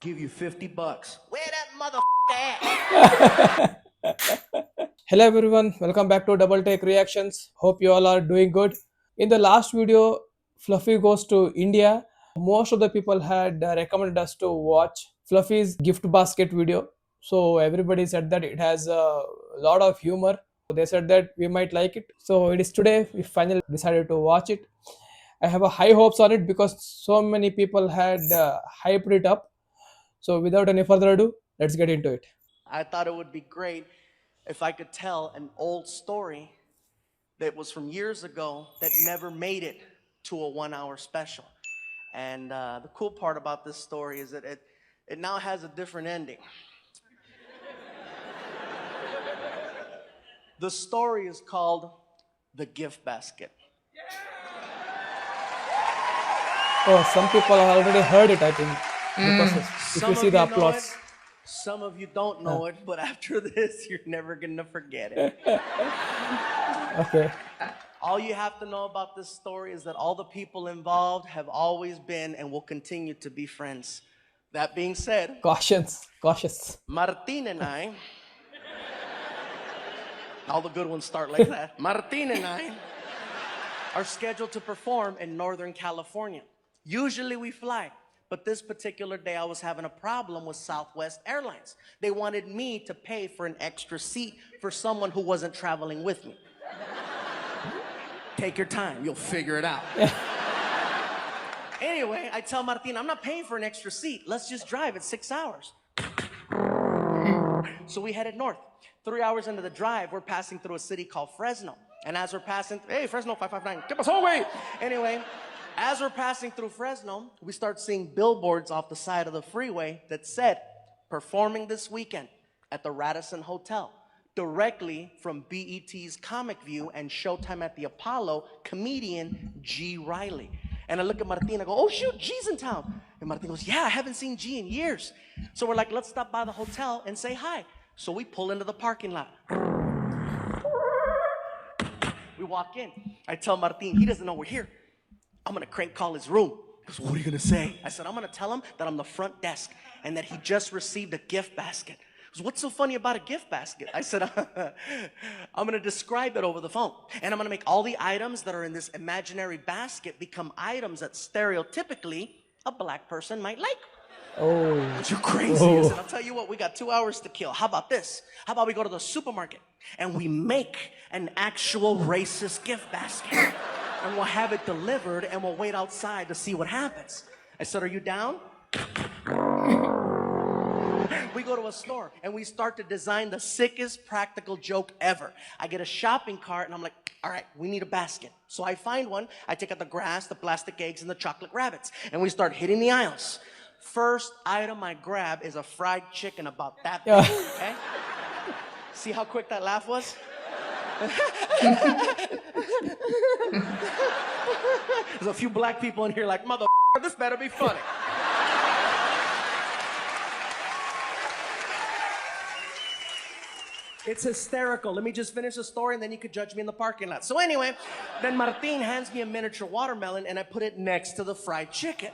Give you $50. Where that motherfucker at? Hello everyone, welcome back to Double Take Reactions. Hope you all are doing good. In the last video, Fluffy goes to India. Most of the people had recommended us to watch Fluffy's gift basket video. So everybody said that it has a lot of humor. They said that we might like it. So it is today we finally decided to watch it. I have a high hopes on it because so many people had hyped it up. So without any further ado, let's get into it. I thought it would be great if I could tell an old story that was from years ago that never made it to a 1 hour special. And the cool part about this story is that it now has a different ending. The story is called The Gift Basket. Oh, some people have already heard it, I think. Because if Some you see of the you know it, applause. some of you don't know it, but after this, you're never gonna forget it. Okay. All you have to know about this story is that all the people involved have always been and will continue to be friends. That being said, Cautious. Martin and I, all the good ones start like that. Martin and I are scheduled to perform in Northern California. Usually we fly, but this particular day I was having a problem with Southwest Airlines. They wanted me to pay for an extra seat for someone who wasn't traveling with me. Take your time, you'll figure it out. Anyway, I tell Martin, I'm not paying for an extra seat. Let's just drive, it's 6 hours. So we headed north. 3 hours into the drive, we're passing through a city called Fresno. And as we're passing, hey, Fresno 559, get us away. Anyway, as we're passing through Fresno, we start seeing billboards off the side of the freeway that said, performing this weekend at the Radisson Hotel, directly from BET's Comic View and Showtime at the Apollo, comedian G. Reilly. And I look at Martin, I go, oh shoot, G's in town. And Martin goes, yeah, I haven't seen G in years. So we're like, let's stop by the hotel and say hi. So we pull into the parking lot. We walk in. I tell Martin, he doesn't know we're here. I'm gonna crank call his room. He goes, what are you gonna say? I said, I'm gonna tell him that I'm the front desk and that he just received a gift basket. He goes, what's so funny about a gift basket? I said, I'm gonna describe it over the phone. And I'm gonna make all the items that are in this imaginary basket become items that stereotypically a black person might like. Oh. You're crazy. I said, I'll tell you what, we got 2 hours to kill. How about this? How about we go to the supermarket and we make an actual racist gift basket and we'll have it delivered and we'll wait outside to see what happens. I said, are you down? We go to a store and we start to design the sickest practical joke ever. I get a shopping cart and I'm like, all right, we need a basket. So I find one, I take out the grass, the plastic eggs, and the chocolate rabbits, and we start hitting the aisles. First item I grab is a fried chicken about that big, okay? See how quick that laugh was? There's a few black people in here like, mother, this better be funny. It's hysterical. Let me just finish the story and then you could judge me in the parking lot. So anyway, then Martin hands me a miniature watermelon and I put it next to the fried chicken.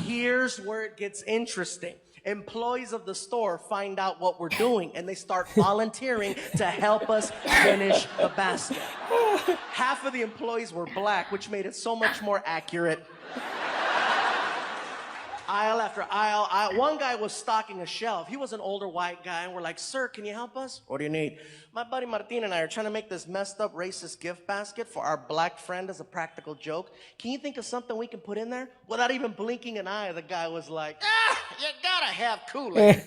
Here's where it gets interesting. Employees of the store find out what we're doing and they start volunteering to help us finish the basket. Half of the employees were black, which made it so much more accurate. Aisle after aisle. One guy was stocking a shelf. He was an older white guy, and we're like, sir, can you help us? What do you need? My buddy Martin and I are trying to make this messed up racist gift basket for our black friend as a practical joke. Can you think of something we can put in there? Without even blinking an eye, the guy was like, you gotta have Kool-Aid.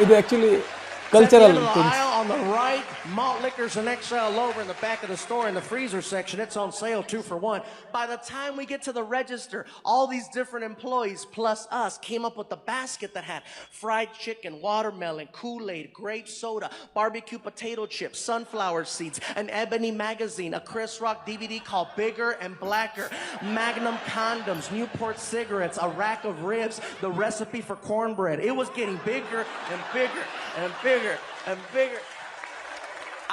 It actually At the cultural end of the things. aisle on the right, malt liquors and XL over in the back of the store in the freezer section. It's on sale 2 for 1. By the time we get to the register, all these different employees plus us came up with the basket that had fried chicken, watermelon, Kool-Aid, grape soda, barbecue potato chips, sunflower seeds, an Ebony magazine, a Chris Rock DVD called Bigger and Blacker, Magnum condoms, Newport cigarettes, a rack of ribs, the recipe for cornbread. It was getting bigger and bigger and bigger and bigger.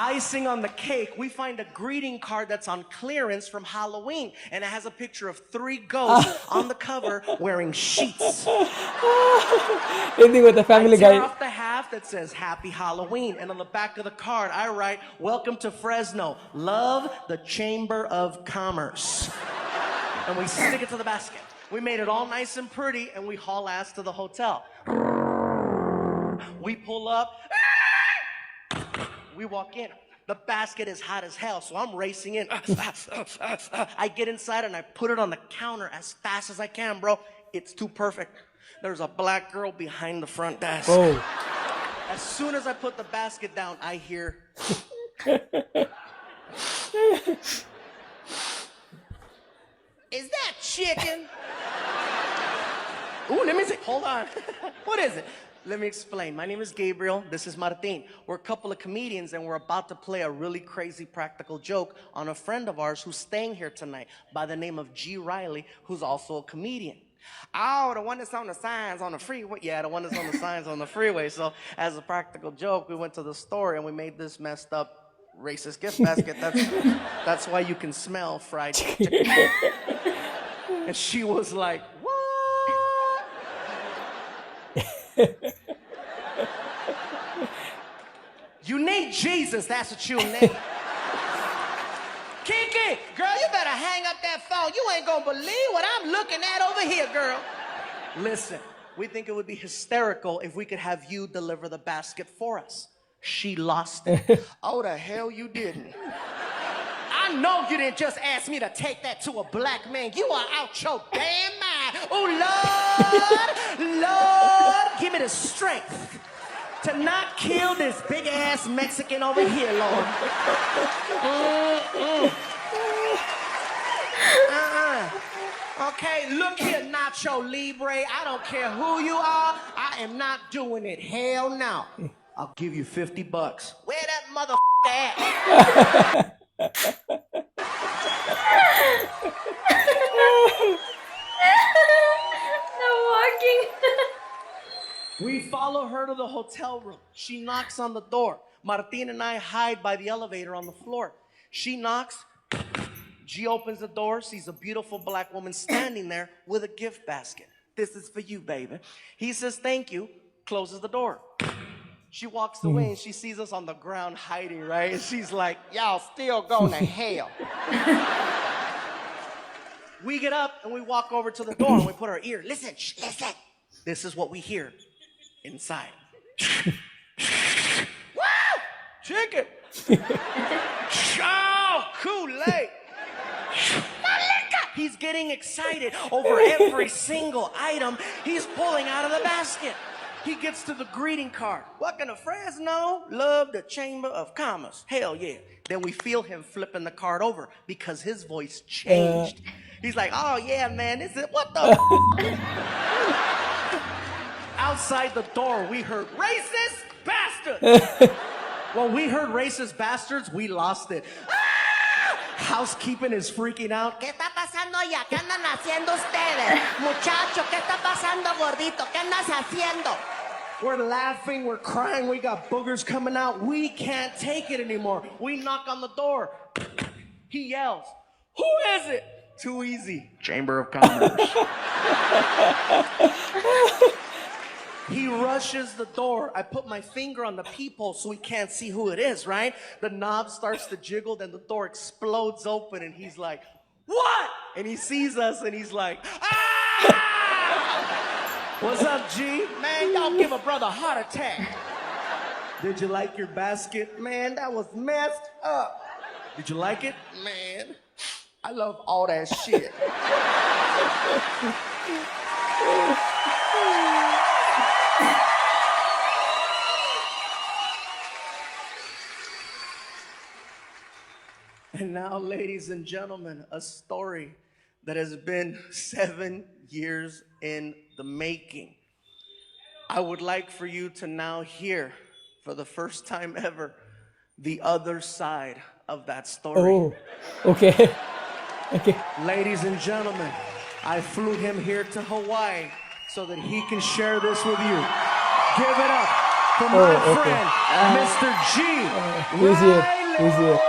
Icing on the cake, we find a greeting card that's on clearance from Halloween, and it has a picture of 3 ghosts on the cover wearing sheets. Ending with the Family I tear Guy. off the half that says Happy Halloween, and on the back of the card, I write, Welcome to Fresno. Love, the Chamber of Commerce. And we stick it to the basket. We made it all nice and pretty, and we haul ass to the hotel. We pull up. We walk in. The basket is hot as hell, so I'm racing in. I get inside and I put it on the counter as fast as I can, bro. It's too perfect. There's a black girl behind the front desk. Oh. As soon as I put the basket down, I hear... Is that chicken? Ooh, let me see. Hold on. What is it? Let me explain. My name is Gabriel. This is Martin. We're a couple of comedians, and we're about to play a really crazy practical joke on a friend of ours who's staying here tonight by the name of Reilly, who's also a comedian. Oh, the one that's on the signs on the freeway. Yeah, the one that's on the signs on the freeway. So as a practical joke, we went to the store and we made this messed up racist gift basket. That's why you can smell fried chicken. And she was like, what? You named Jesus, that's what you named. Kiki, girl, you better hang up that phone. You ain't gonna believe what I'm looking at over here, girl. Listen, we think it would be hysterical if we could have you deliver the basket for us. She lost it. Oh, the hell you didn't. I know you didn't just ask me to take that to a black man. You are out your damn mind. Oh, Lord, Lord, give me the strength to not kill this big-ass Mexican over here, Lord. Okay, look here, Nacho Libre. I don't care who you are. I am not doing it. Hell no. I'll give you $50. Where that motherfucker at? Not walking. We follow her to the hotel room. She knocks on the door. Martin and I hide by the elevator on the floor. She knocks. G opens the door, sees a beautiful black woman standing there with a gift basket. This is for you, baby. He says, thank you, closes the door. She walks away and she sees us on the ground hiding, right? And she's like, y'all still going to hell. We get up and we walk over to the door and we put our ear. Listen, shh, listen. This is what we hear inside. Woo! Chicken. Oh, Kool-Aid. He's getting excited over every single item he's pulling out of the basket. He gets to the greeting card. Welcome to Fresno. Love, the Chamber of Commerce. Hell yeah. Then we feel him flipping the card over because his voice changed. He's like, oh yeah, man, this is, what the Outside the door, we heard, racist bastard. When we heard racist bastards, we lost it. Housekeeping is freaking out. ¿Qué está pasando allá? ¿Qué andan haciendo ustedes? Muchacho, ¿qué está pasando, gordito? ¿Qué andas haciendo? We're laughing, we're crying, we got boogers coming out. We can't take it anymore. We knock on the door. He yells, who is it? Too easy. Chamber of Commerce. He rushes the door. I put my finger on the peephole so he can't see who it is, right? The knob starts to jiggle, then the door explodes open, and he's like, what? And he sees us, and he's like, ah! What's up, G? Man, y'all give a brother a heart attack. Did you like your basket? Man, that was messed up. Did you like it? Man, I love all that shit. And now, ladies and gentlemen, a story that has been 7 years in the making. I would like for you to now hear, for the first time ever, the other side of that story. Oh, okay. Okay. Ladies and gentlemen, I flew him here to Hawaii so that he can share this with you. Give it up from Oh, my okay. friend, Mr. G. He's here. He's here.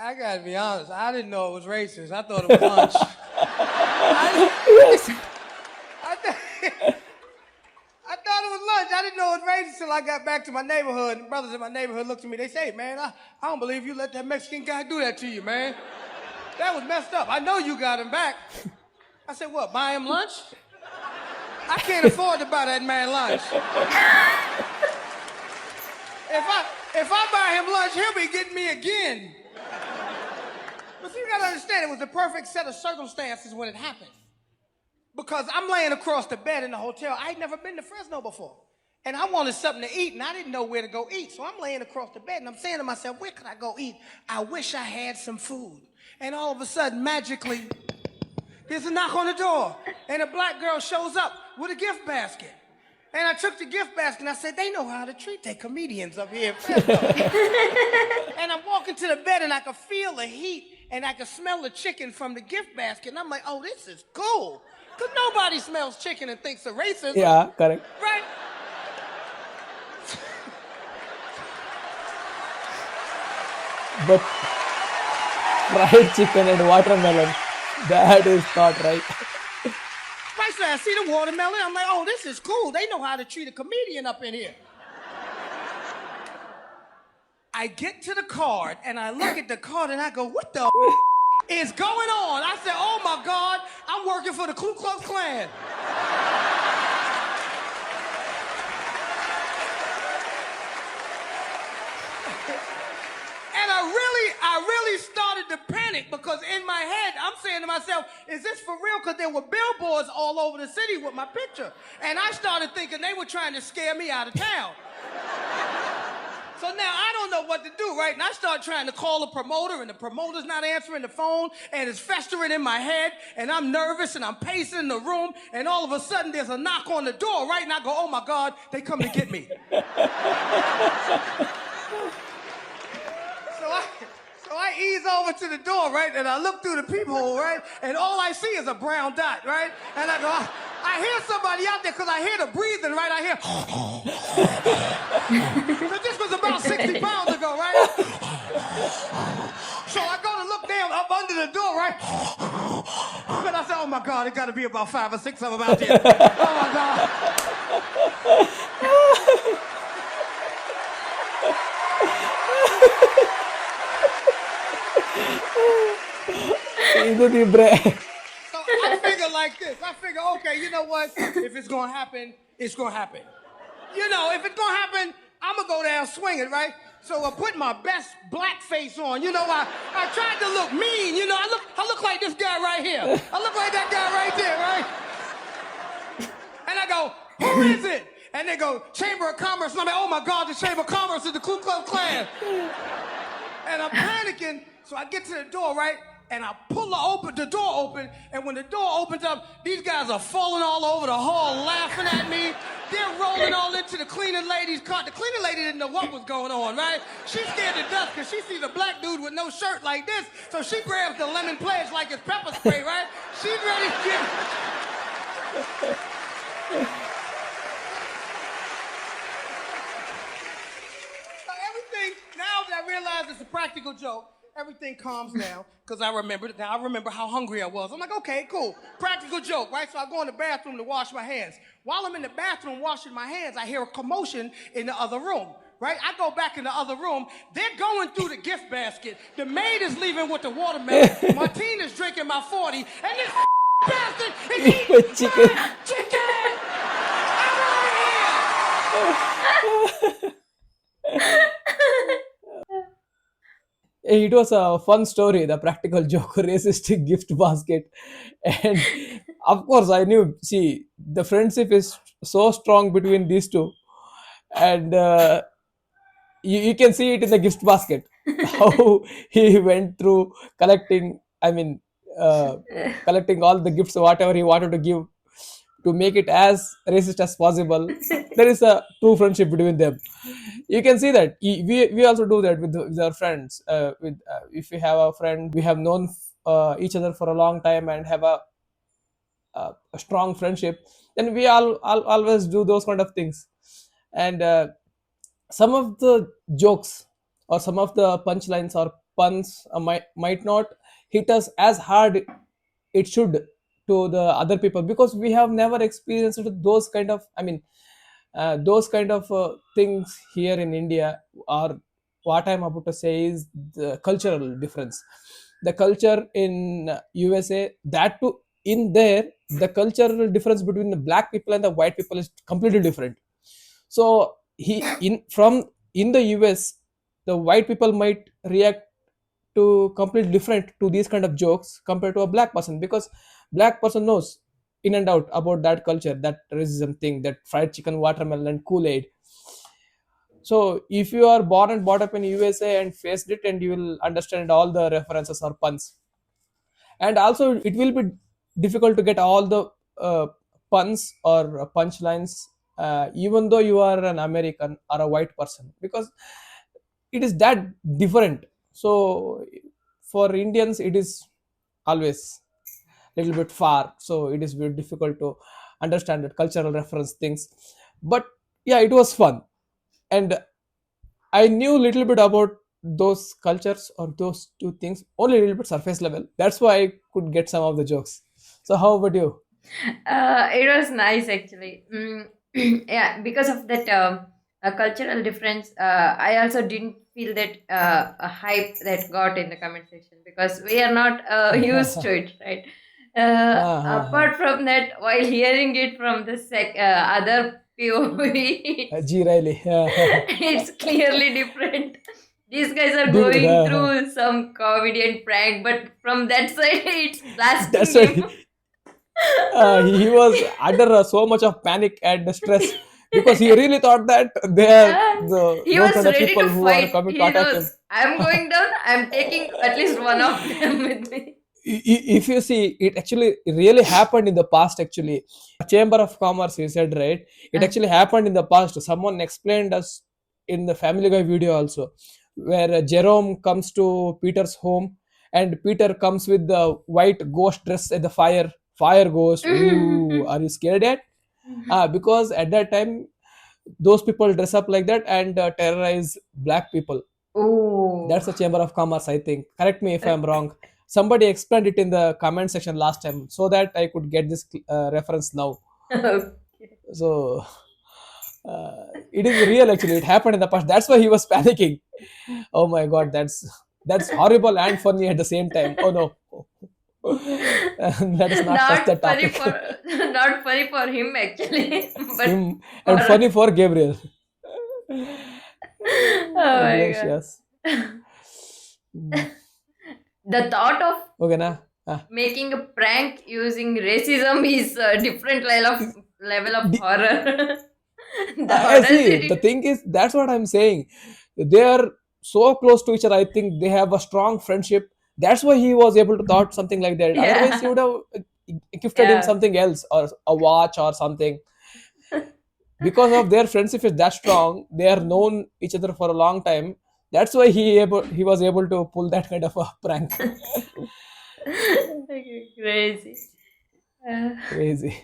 I gotta be honest, I didn't know it was racist. I thought it was lunch. Yes. I thought it was lunch. I didn't know it was racist till I got back to my neighborhood. And brothers in my neighborhood looked at me. They say, man, I don't believe you let that Mexican guy do that to you, man. That was messed up. I know you got him back. I said, what, buy him lunch? I can't afford to buy that man lunch. If I buy him lunch, he'll be getting me again. But you gotta understand, it was the perfect set of circumstances when it happened. Because I'm laying across the bed in the hotel. I'd never been to Fresno before. And I wanted something to eat, and I didn't know where to go eat. So I'm laying across the bed, and I'm saying to myself, where could I go eat? I wish I had some food. And all of a sudden, magically, there's a knock on the door, and a black girl shows up with a gift basket. And I took the gift basket, and I said, they know how to treat their comedians up here in Fresno. And I'm walking to the bed, and I could feel the heat, and I could smell the chicken from the gift basket. And I'm like, oh, this is cool. Because nobody smells chicken and thinks of racism. Yeah, correct. Right? But fried chicken and watermelon, that is not right. Right, so I see the watermelon. I'm like, oh, this is cool. They know how to treat a comedian up in here. I get to the card, and I look at the card, and I go, what the is going on? I said, oh, my God, I'm working for the Ku Klux Klan. And I really started to panic because in my head, I'm saying to myself, is this for real? Because there were billboards all over the city with my picture. And I started thinking they were trying to scare me out of town. So now I don't know what to do, right? And I start trying to call a promoter, and the promoter's not answering the phone, and it's festering in my head, and I'm nervous, and I'm pacing in the room, and all of a sudden there's a knock on the door, right? And I go, oh my God, they come to get me. So I ease over to the door, right? And I look through the peephole, right? And all I see is a brown dot, right? And I go, I hear somebody out there because I hear the breathing, right? I hear. But this was about 60 pounds ago, right? So I go to look down up under the door, right? But I said, oh my God, it got to be about 5 or 6 of them out there. Oh my God. Itu di bre. So I figure like this. I figure, okay, you know what? If it's gonna happen, it's gonna happen. You know, if it's gonna happen, I'm gonna go down swinging, right? So I put my best black face on. You know, I tried to look mean. You know, I look like this guy right here. I look like that guy right there, right? And I go, who is it? And they go, Chamber of Commerce. And I'm like, oh my God, the Chamber of Commerce is the Ku Klux Klan. And I'm panicking, so I get to the door, right? And I pull the door open, and when the door opens up, these guys are falling all over the hall, laughing at me. They're rolling all into the cleaning lady's car. The cleaning lady didn't know what was going on, right? She's scared to death because she sees a black dude with no shirt like this, so she grabs the lemon pledge like it's pepper spray, right? She's ready to get... So everything, now that I realize it's a practical joke, everything calms down because I remember how hungry I was. I'm like, okay, cool. Practical joke, right? So I go in the bathroom to wash my hands. While I'm in the bathroom washing my hands, I hear a commotion in the other room, right? I go back in the other room. They're going through the gift basket. The maid is leaving with the watermelon. Martina's drinking my 40. And this bastard is eating my chicken. I'm out of here. It was a fun story, the practical joke, racist gift basket. And of course, I knew, see, the friendship is so strong between these two. And you can see it in the gift basket, how he went through collecting, collecting all the gifts, whatever he wanted to give to make it as racist as possible. There is a true friendship between them. You can see that we also do that with our friends. If we have a friend, we have known each other for a long time and have a strong friendship, then we all always do those kind of things. And some of the jokes or some of the punchlines or puns might not hit us as hard it should to the other people, because we have never experienced those kind of, I mean, those kind of things here in India. Or what I'm about to say is the cultural difference. The culture in USA, that too, in there, the cultural difference between the black people and the white people is completely different. So in the US, the white people might react to completely different to these kind of jokes compared to a black person, because black person knows in and out about that culture, that racism thing, that fried chicken, watermelon, and Kool-Aid. So if you are born and brought up in USA and faced it, and you will understand all the references or puns. And also it will be difficult to get all the puns or punchlines, even though you are an American or a white person, because it is that different. So for Indians it is always little bit far, so it is very difficult to understand the cultural reference things. But yeah, it was fun. And I knew little bit about those cultures or those two things, only a little bit surface level. That's why I could get some of the jokes. So how about you? It was nice actually. Yeah, because of that cultural difference, I also didn't feel that a hype that got in the comment section, because we are not used to it, right? Apart from that, while hearing it from the other POV, G Riley. it's clearly different. These guys are Different. going through some comedy and prank, but from that side, it's blasting That's why him. he was under so much of panic and stress, because he really thought that they are He those was kind of ready people to who are fight. coming to He attack him. knows I'm going down. I'm taking at least one of them with me. If you see, it actually really happened in the past. Actually, Chamber of Commerce, you said, right? It Uh, actually happened in the past. Someone explained us in the Family Guy video also, where Jerome comes to Peter's home, and Peter comes with the white ghost dress at the fire ghost. Ooh, are you scared yet? Because at that time those people dress up like that and terrorize black people. oh. That's the Chamber of Commerce, I think. Correct me if I'm wrong. Somebody explained it in the comment section last time, so that I could get this reference now. Okay. So it is real actually. It happened in the past. That's why he was panicking. Oh my god, that's horrible and funny at the same time. Oh no. Let us not touch that Not funny topic. for not funny for him actually, but Him, for and funny for Gabriel. oh my god. Iglesias. Mm. The thought of Okay, na. Ah. making a prank using racism is a different level of The- horror. The I see. The audacity. thing is, that's what I'm saying. They are so close to each other. I think they have a strong friendship. That's why he was able to thought something like that. Otherwise, he Yeah. would have gifted him Yeah. something else or a watch or something. Because of their friendship is that strong, they are known each other for a long time. That's why he was able to pull that kind of a prank. Okay, crazy. Uh, Crazy.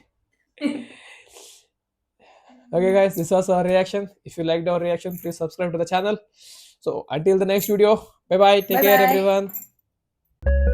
Okay, guys, this was our reaction. If you liked our reaction, please subscribe to the channel. So until the next video, bye bye. Take bye care, bye. everyone.